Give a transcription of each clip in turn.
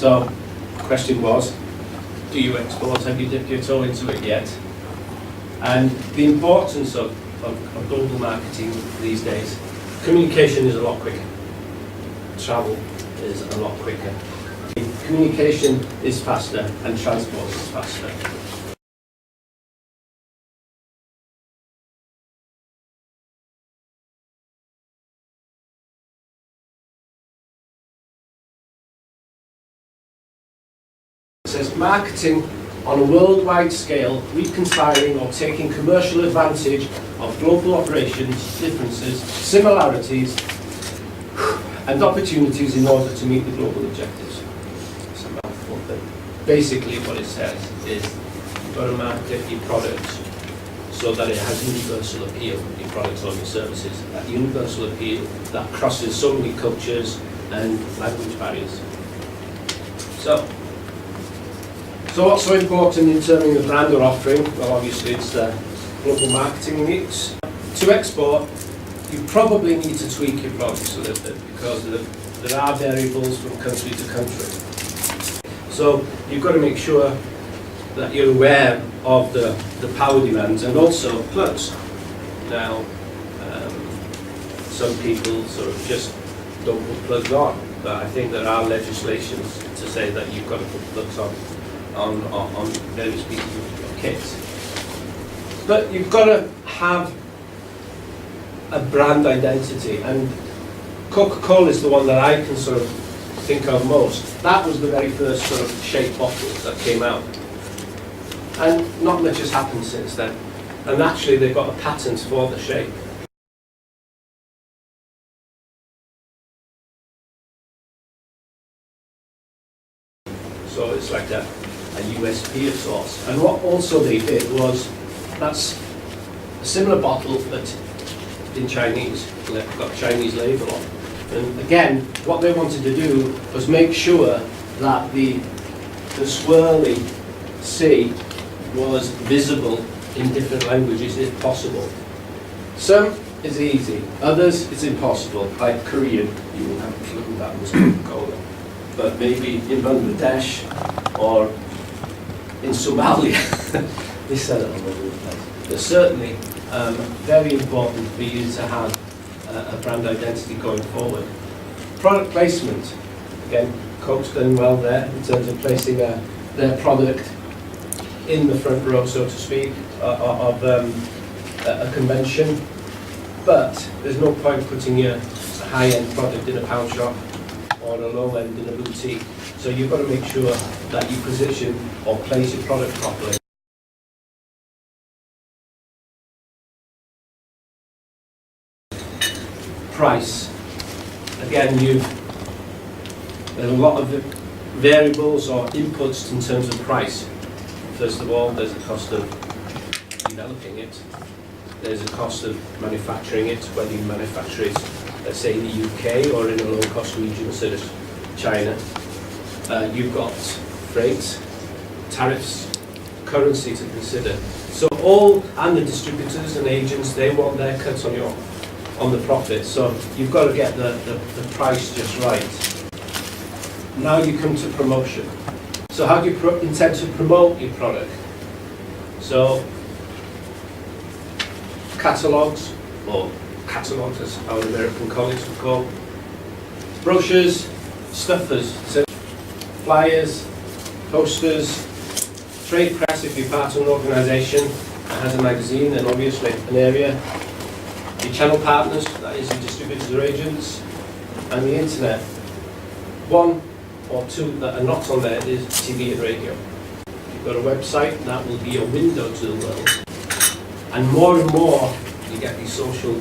So the question was, do you export? Have you dipped your toe into it yet? And the importance of global marketing these days, communication is a lot quicker. Travel is a lot quicker. Communication is faster and transport is faster. It says marketing on a worldwide scale, reconciling or taking commercial advantage of global operations, differences, similarities, and opportunities in order to meet the global objectives. It's a mouthful, but basically what it says is you've got to market your products so that it has universal appeal, your products or your services, that universal appeal that crosses so many cultures and language barriers. So what's so important in terms of brand or offering? Well, obviously it's global marketing needs. To export, you probably need to tweak your products a little bit because there are variables from country to country. So you've got to make sure that you're aware of the power demands and also plugs. Now, some people sort of just don't put plugs on, but I think there are legislations to say that you've got to put plugs on various pieces of kits. But you've got to have a brand identity, and Coca-Cola is the one that I can sort of think of most. That was the very first sort of shaped bottle that came out. And not much has happened since then. And actually they've got a patent for the shape. So it's like a USP of sorts. And what also they did was, that's a similar bottle but in Chinese, got a Chinese label on. And again, what they wanted to do was make sure that the swirly C was visible in different languages if possible. Some is easy, others it's impossible. Like Korean, you will have a clue that was Coca-Cola. But maybe in Bangladesh or in Somalia, they sell it all over the place. But certainly, very important for you to have a brand identity going forward. Product placement, again, Coke's done well there in terms of placing their product in the front row, so to speak, of a convention. But there's no point putting your high-end product in a pound shop or a low-end in a boutique. So you've got to make sure that you position or place your product properly. Price. Again, there's a lot of variables or inputs in terms of price. First of all, there's the cost of developing it. There's a cost of manufacturing it, whether you manufacture it, let's say in the UK or in a low-cost region such as China. You've got freight, tariffs, currency to consider. So and the distributors and agents, they want their cut on the profit. So you've got to get the price just right. Now you come to promotion. So how do you intend to promote your product? So catalogs, or catalogs as our American colleagues would call, brochures, stuffers, so flyers, posters, trade press if you're part of an organisation that has a magazine and obviously an area, your channel partners, that is your distributors or agents, and the internet. One or two that are not on there is TV and radio. You've got a website, that will be a window to the world. And more you get these social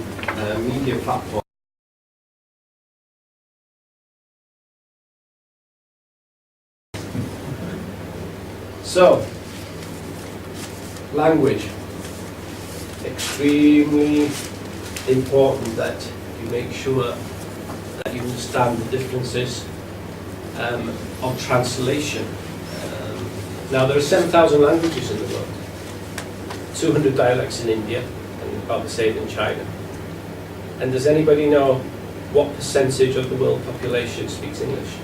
media platforms. So, language. Extremely important that you make sure that you understand the differences of translation. Now there are 7,000 languages in the world, 200 dialects in India, and about the same in China. And does anybody know what percentage of the world population speaks English?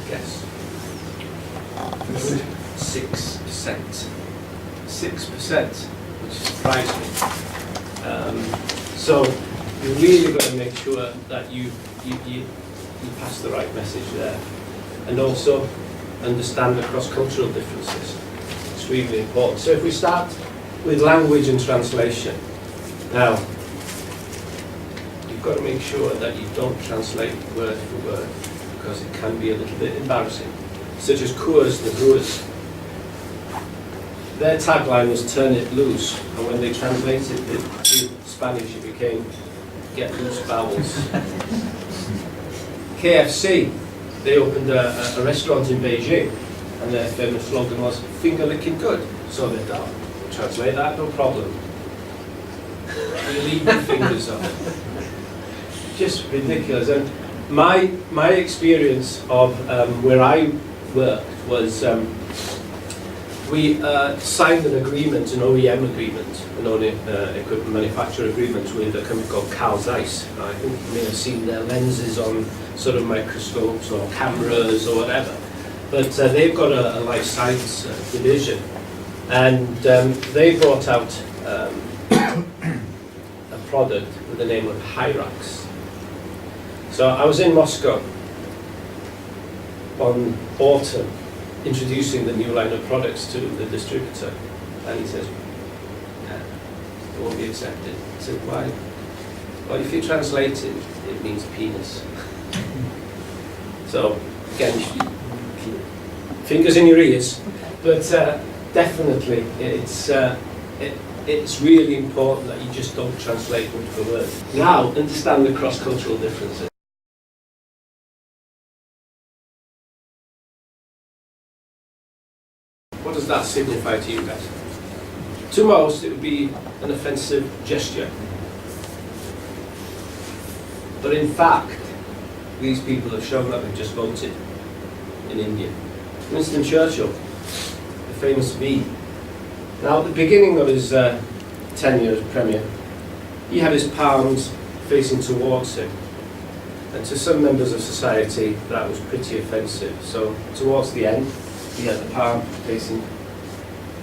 Guess. 6%, which surprised me. So you really got to make sure that you pass the right message there, and also understand the cross-cultural differences. It's really important. So if we start with language and translation, now you've got to make sure that you don't translate word for word, because it can be a little bit embarrassing. Such as Coors the Brewers. Their tagline was "Turn it loose," and when they translated it to Spanish, it became "Get loose bowels." KFC, they opened a restaurant in Beijing, and their famous slogan was "Finger licking good." So they thought, translate that, no problem. You leave your fingers on it. Just ridiculous. And my experience of where I worked was we signed an agreement, an OEM agreement, an equipment manufacturer agreement with a company called Carl Zeiss. I think you may have seen their lenses on sort of microscopes or cameras or whatever. But they've got a life science division, and they brought out a product with the name of Hyrax. So I was in Moscow on autumn, introducing the new line of products to the distributor, and he says, "Nah, it won't be accepted." I said, "Why?" "Well, if you translate it, it means penis." So again, fingers in your ears, but definitely it's really important that you just don't translate word for word. Now, understand the cross-cultural differences. What does that signify to you guys? To most, it would be an offensive gesture. But in fact, these people have shown that they've just voted in India. Winston Churchill, the famous V. Now, at the beginning of his tenure as Premier, he had his palms facing towards him. And to some members of society, that was pretty offensive. So, towards the end, he had the palm facing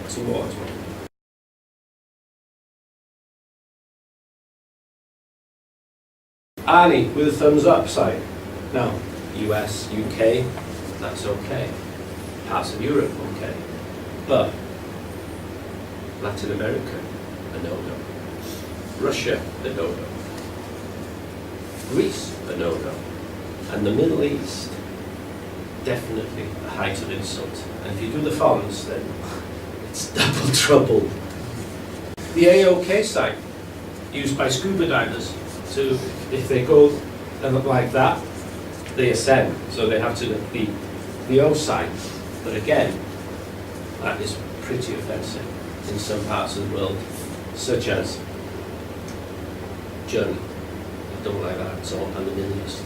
towards me. Arnie with a thumbs up sign. Now, US, UK, that's okay. Parts of Europe, okay. But Latin America, a no-no. Russia, a no-no. Greece, a no-no. And the Middle East, definitely a height of insult. And if you do the fonts, then it's double trouble. The AOK sign, used by scuba divers, to, if they go and look like that, they ascend, so they have to look the O sign. But again, that is pretty offensive in some parts of the world, such as Germany. They don't like that at all, and the Middle East.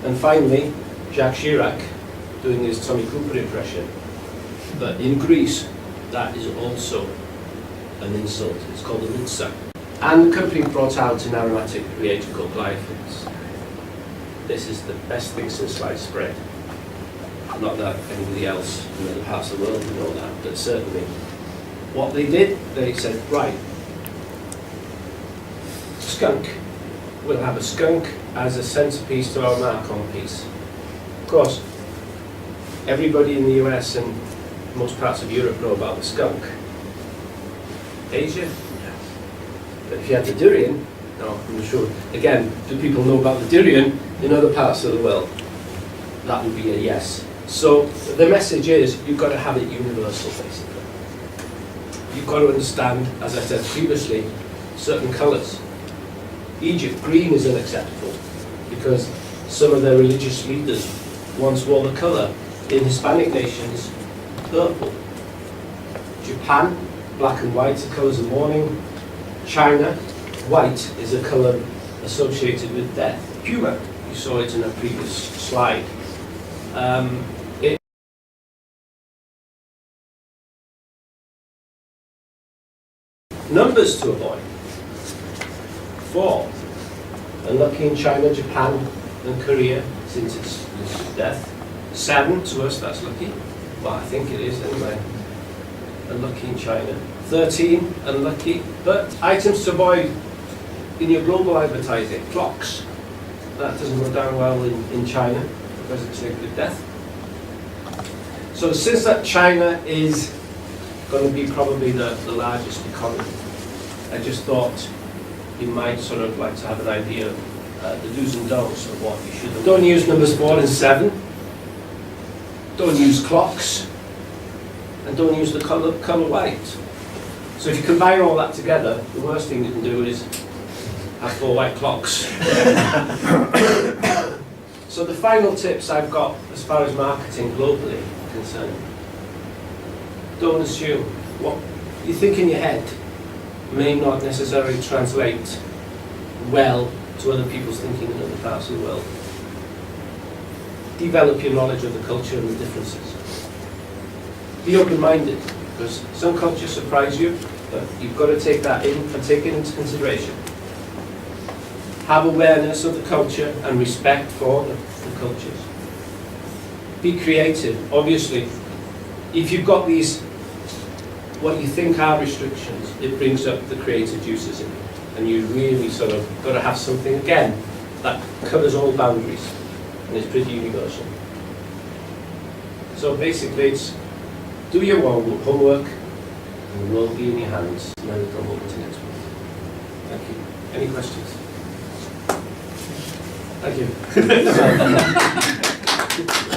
And finally, Jacques Chirac doing his Tommy Cooper impression. But in Greece, that is also an insult. It's called a lutsa. And the company brought out an aromatic reagent called glyphins. This is the best thing since sliced bread. Not that anybody else in other parts of the world would know that, but certainly what they did, they said, right, skunk. We'll have a skunk as a centerpiece to our Marcon piece. Of course, everybody in the US and most parts of Europe know about the skunk. Asia? But if you had the durian, no, I'm not sure. Again, do people know about the durian in other parts of the world? That would be a yes. So the message is, you've got to have it universal, basically. You've got to understand, as I said previously, certain colours. Egypt, green is unacceptable because some of their religious leaders once wore the colour in Hispanic nations, purple. Japan, black and white are colours of mourning. China, white is a colour associated with death. Puma, you saw it in a previous slide. Numbers to avoid. 4. Unlucky in China, Japan, and Korea, since it's death. 7, to us that's lucky. Well, I think it is anyway. unlucky in China. 13, unlucky. But items to avoid in your global advertising, clocks. That doesn't go down well in China because it's linked with death. So since that China is going to be probably the largest economy, I just thought you might sort of like to have an idea of the do's and don'ts of what you should do. Don't use numbers 4 and 7. Don't use clocks. And don't use the colour white. So if you combine all that together, the worst thing you can do is have 4 white clocks. So the final tips I've got as far as marketing globally is concerned. Don't assume what you think in your head may not necessarily translate well to other people's thinking in other parts of the world. Develop your knowledge of the culture and the differences. Be open-minded, because some cultures surprise you, but you've got to take that in and take it into consideration. Have awareness of the culture and respect for the cultures. Be creative. Obviously, if you've got these, what you think are restrictions, it brings up the creative juices in you. And you really sort of got to have something, again, that covers all boundaries and is pretty universal. So basically, it's do your homework and the world be in your hands, and then we'll come over to next week. Thank you. Any questions? Thank you.